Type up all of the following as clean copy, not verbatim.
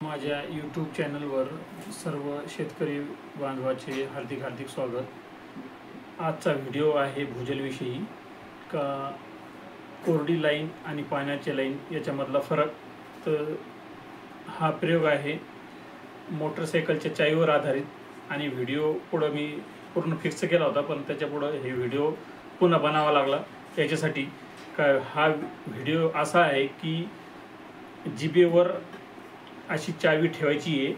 माझ्या यूट्यूब चॅनलवर सर्व शेतकरी बांधवाचे हार्दिक हार्दिक स्वागत. आजचा व्हिडिओ आहे भूजलविषयी. का कोरडी लाईन आणि पाण्याच्या लाईन याच्यामधला फरक. तर हा प्रयोग आहे मोटरसायकलच्या चावीवर आधारित आणि व्हिडिओ पुढं मी पूर्ण फिक्स केला होता, पण त्याच्यापुढं हे व्हिडिओ पुन्हा बनावा लागला याच्यासाठी. का हा व्हिडिओ असा आहे की जिभेवर अशी चावी ठेवायची आहे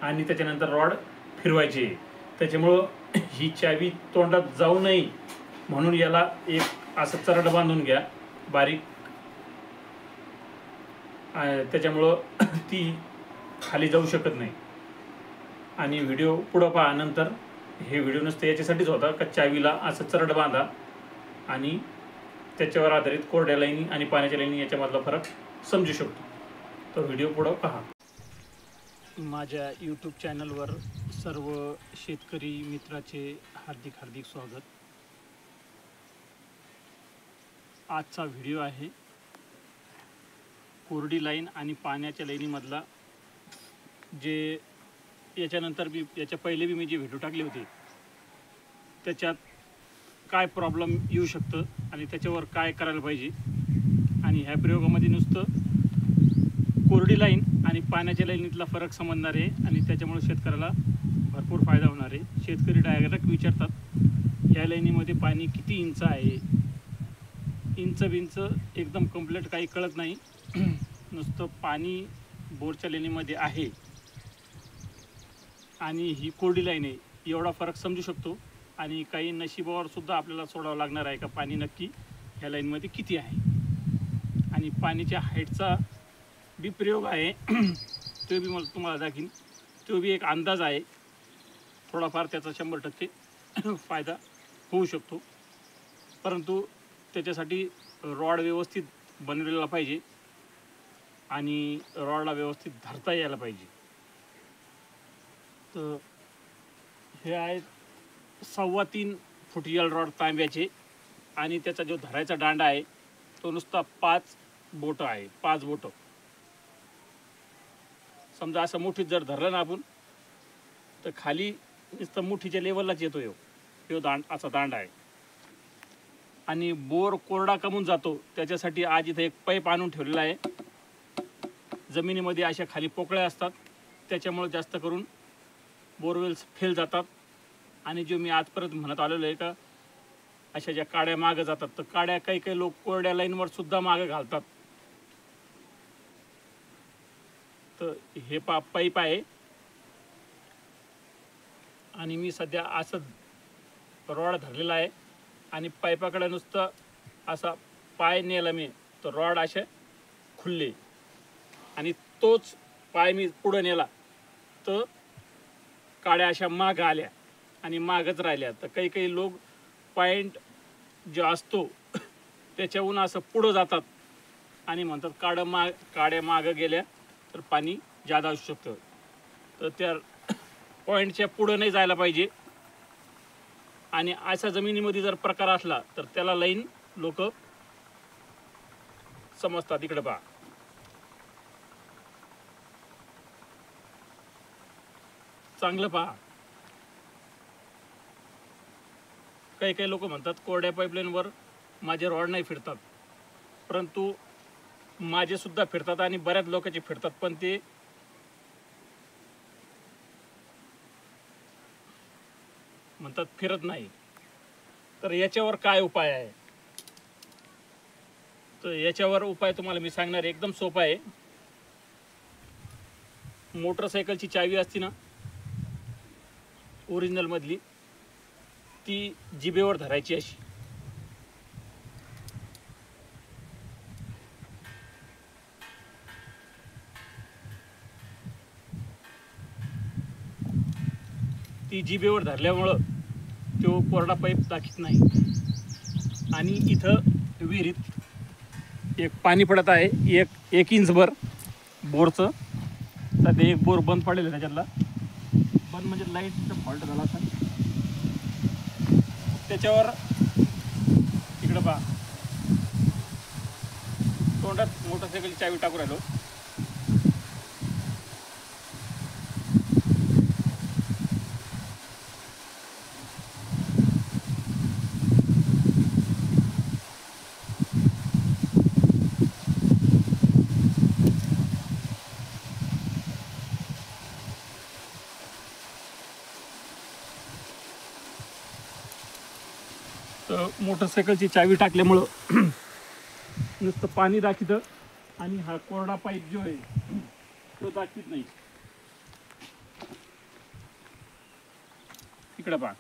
आणि त्याच्यानंतर रॉड फिरवायची आहे. त्याच्यामुळं ही चावी तोंडात जाऊ नये म्हणून याला एक असं चरड बांधून घ्या बारीक. त्याच्यामुळं ती खाली जाऊ शकत नाही. आणि व्हिडिओ पुढं पहा. नंतर हे व्हिडिओ नसतं याच्यासाठीच होता का चावीला असं चरड बांधा आणि त्याच्यावर आधारित कोरड्या लाईनी आणि पाण्याच्या लाईनी याच्यामधला फरक समजू शकतो. तो व्हिडिओ पुढं पहा. माझ्या यूट्यूब चॅनलवर सर्व शेतकरी मित्राचे हार्दिक हार्दिक स्वागत. आजचा व्हिडिओ आहे कोरडी लाईन आणि पाण्याच्या लाईनीमधला. जे याच्यानंतर बी याच्या पहिले बी मी जे व्हिडिओ टाकले होते त्याच्यात काय प्रॉब्लेम येऊ शकतं आणि त्याच्यावर काय करायला पाहिजे. आणि ह्या प्रयोगामध्ये नुसतं कोरडी लाईन आणि पाण्याच्या लाईनीतला फरक समजणार आहे आणि त्याच्यामुळे शेतकऱ्याला भरपूर फायदा होणार आहे. शेतकरी डायरेक्ट विचारतात या लाईनीमध्ये पाणी किती इंच आहे. इंच बिंच एकदम कंप्लीट काही कळत नाही. नुसतं पाणी बोरच्या लाईनीमध्ये आहे आणि ही कोरडी लाईन आहे एवढा फरक समजू शकतो. आणि काही नशिबावर सुद्धा आपल्याला सोडावं लागणार आहे का पाणी नक्की ह्या लाईनमध्ये किती आहे. आणि पाण्याच्या हाईटचा बी प्रयोग आहे तो बी मला तुम्हाला दाखवीन. तो बी एक अंदाज आहे. थोडाफार त्याचा 100% फायदा होऊ शकतो, परंतु त्याच्यासाठी रॉड व्यवस्थित बनवलेला पाहिजे आणि रॉडला व्यवस्थित धरता यायला पाहिजे. तर हे आहे 3.25 फूट यल रॉड तांब्याचे आणि त्याचा जो धरायचा दांडा आहे तो नुसता 5 बोटं आहे. 5 बोटं समजा असं मुठीत जर धरलं ना आपण तर खाली नुसतं मुठीच्या लेवललाच येतो. ह्यो असा दांडा आहे. आणि बोर कोरडा कमून जातो त्याच्यासाठी आज इथं एक पाईप आणून ठेवलेला आहे. जमिनीमध्ये अशा खाली पोकळ्या असतात त्याच्यामुळे जास्त करून बोरवेल्स फेल जातात. आणि जो मी आजपर्यंत म्हणत आलेलो आहे का अशा ज्या काड्या मागं जातात तर काड्या काही काही लोक कोरड्या लाईनवर सुद्धा मागं घालतात. तर हे पाईप आहे आणि मी सध्या असं रॉड धरलेला आहे आणि पाईपाकडे नुसतं असा पाय नेला मी तर रॉड असे खुलले आणि तोच पाय मी पुढं नेला तर काड्या अशा मागं आल्या आणि मागच राहिल्या. तर काही काही लोक पॉईंट जो असतो त्याच्याहून असं पुढं जातात आणि म्हणतात काड्या मागं गेल्या तर पाणी जादा असू शकतं. तर त्या पॉईंटच्या पुढं नाही जायला पाहिजे. आणि अशा जमिनीमध्ये जर प्रकार असला तर त्याला लाईन लोक समजतात. इकडे पहा. चांगलं पहा. काही काही लोक म्हणतात कोरड्या पाईपलाईनवर माझे रॉड नाही फिरतात, परंतु माझे सुद्धा फिरतात आणि बऱ्याच लोकांचे फिरतात, पण ते म्हणतात फिरत नाही. तर याच्यावर काय उपाय आहे. तर याच्यावर उपाय तुम्हाला मी सांगणार. एकदम सोपा आहे. मोटरसायकलची चावी असते ना ओरिजिनल मधली ती जिभेवर धरायची अशी. ती जिभेवर धरल्यामुळं तो कोरडा पाईप दाखवत नाही. आणि इथं विहिरीत एक पाणी पडत आहे 1 इंचभर बोरचं. सध्या एक बोर बंद पडेल त्याच्यातला. बंद म्हणजे लाईटचा फॉल्ट झाला असा. त्याच्यावर इकडं पहा तोंडात मोटरसायकलची चावी टाकू राहिलो. तर मोटरसायकलची चावी टाकल्यामुळं नुसतं पाणी दाखवतं आणि हा कोरडा पाईप जो आहे तो दाखवित नाही. इकडे पहा.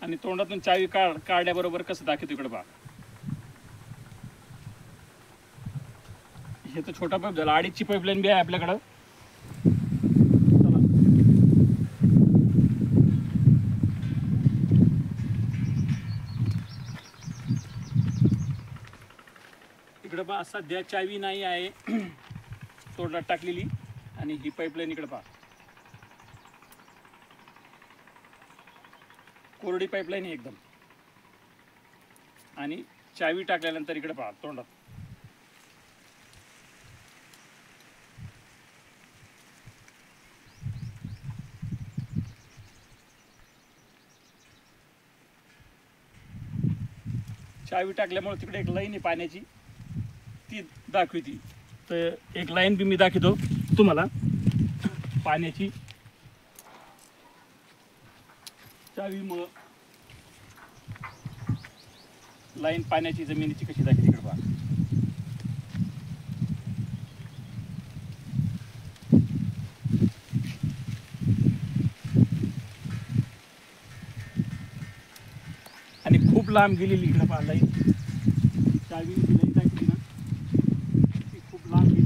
आणि तोंडातून चावी काढल्याबरोबर कसं दाखवतो इकडे पहा. हे तर छोटा पाईप झाला. 2.5ची पाईपलाईन बी आहे आपल्याकडं. इकडे पहा सध्या चावी नाही आहे तोंडात टाकलेली. आणि ही पाईपलाईन इकडे पहा, कोरडी पाईपलाईन आहे एकदम. आणि चावी टाकल्यानंतर इकडे पहा तोंडात. चावी टाकल्यामुळे तिकडे एक लाईन आहे पाण्याची ती दाखवती. तर एक लाईन बी मी दाखवतो तुम्हाला पाण्याची. चावीमुळं लाईन पाण्याची जमिनीची कशी दाखवते इकडे पहा. आणि खूप लांब गेलेली इकडे पहा लाईन. चावी लाईन दाखवली ना ती खूप लांब गेली.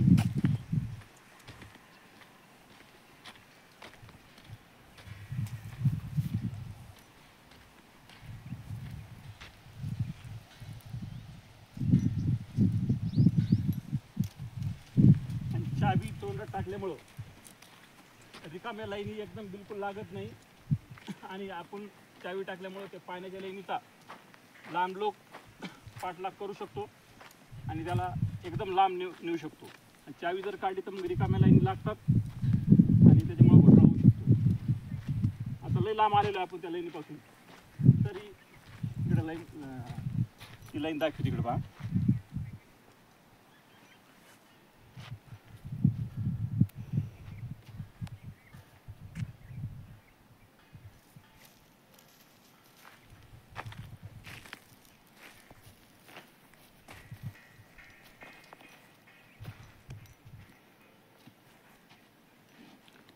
चावी तोंडात टाकल्यामुळं रिकाम्या लाईनी एकदम बिलकुल लागत नाही. आणि आपण चावी टाकल्यामुळं ते पाण्याच्या लाईनीचा लांब लोक पाठलाग करू शकतो आणि त्याला एकदम लांब नेऊ शकतो. आणि चावी जर काढली तर मग रिकाम्या लाईनी लागतात आणि त्याच्यामुळे घोटाळा होऊ शकतो. आता लई लांब आलेलो आहे आपण त्या लाईनीपासून, तरी इकडे लाईन ती लाईन दाखवते इकडे पहा.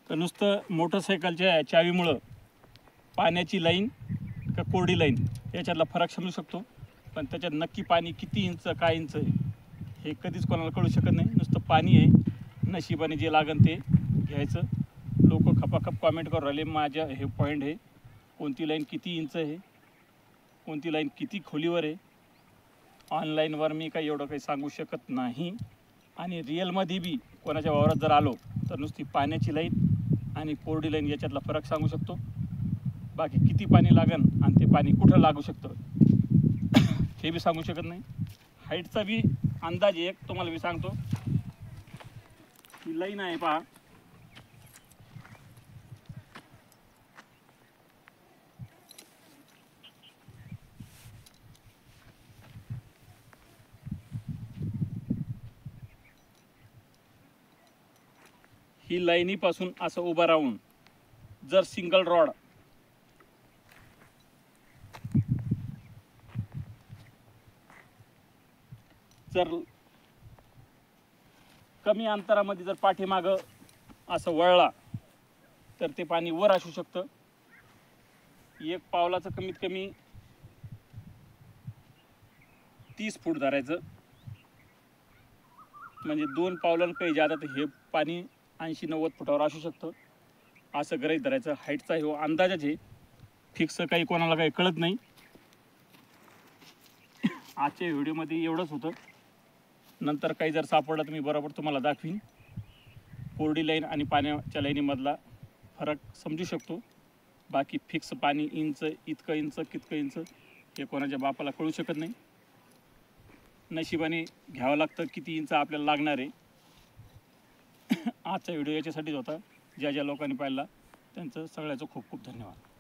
तर नुसतं मोटरसायकलच्या चावीमुळं पाण्याची लाईन का कोरडी लाईन याच्यातला फरक समजू शकतो. पण त्याच्यात नक्की पाणी किती इंच काय इंच आहे हे कधीच कोणाला कळू शकत नाही. नुसतं पाणी आहे, नशिबाने जे लागन ते घ्यायचं. लोक खपाखप कॉमेंट करून राहिले माझ्या हे पॉईंट आहे, कोणती लाईन किती इंच आहे, कोणती लाईन किती खोलीवर आहे. ऑनलाईनवर मी काही एवढं काही सांगू शकत नाही. आणि रिअलमध्ये बी कोणाच्या वावरात जर आलो तर नुसती पाण्याची लाईन आणि कोरडी लाईन याच्यातला फरक सांगू शकतो. बाकी किती पाणी लागन आणि ते पाणी कुठं लागू शकतं हे बी सांगू शकत नाही. हाईटचा बी अंदाज एक तुम्हाला मी सांगतो. ही लाईन आहे पहा, ही लाईनीपासून असं उभं राहून जर सिंगल रॉड जर कमी अंतरामध्ये जर पाठीमागं असं वळला तर ते पाणी वर असू शकतं. एक पावलाचं कमीत कमी 30 फूट धरायचं, म्हणजे 2 पावलांना काही जादा तर हे पाणी 80-90 फुटावर असू शकतं असं गृहीत धरायचं. हाईटचा हे अंदाजच आहे, फिक्स काही कोणाला काही कळत नाही. आजच्या व्हिडिओमध्ये एवढंच होतं. नंतर काही जर सापडलं तर मी बरोबर तुम्हाला दाखवीन. कोरडी लाईन आणि पाण्याच्या लाईनीमधला फरक समजू शकतो. बाकी फिक्स पाणी इंच इतकं इंच कितकं इंच हे कोणाच्या बापाला कळू शकत नाही. नशिबाने घ्यावं लागतं किती इंच आपल्याला लागणार आहे. आजचा व्हिडिओ याच्यासाठीच होता. ज्या ज्या लोकांनी पाहिला त्यांचं सगळ्याचं खूप खूप धन्यवाद.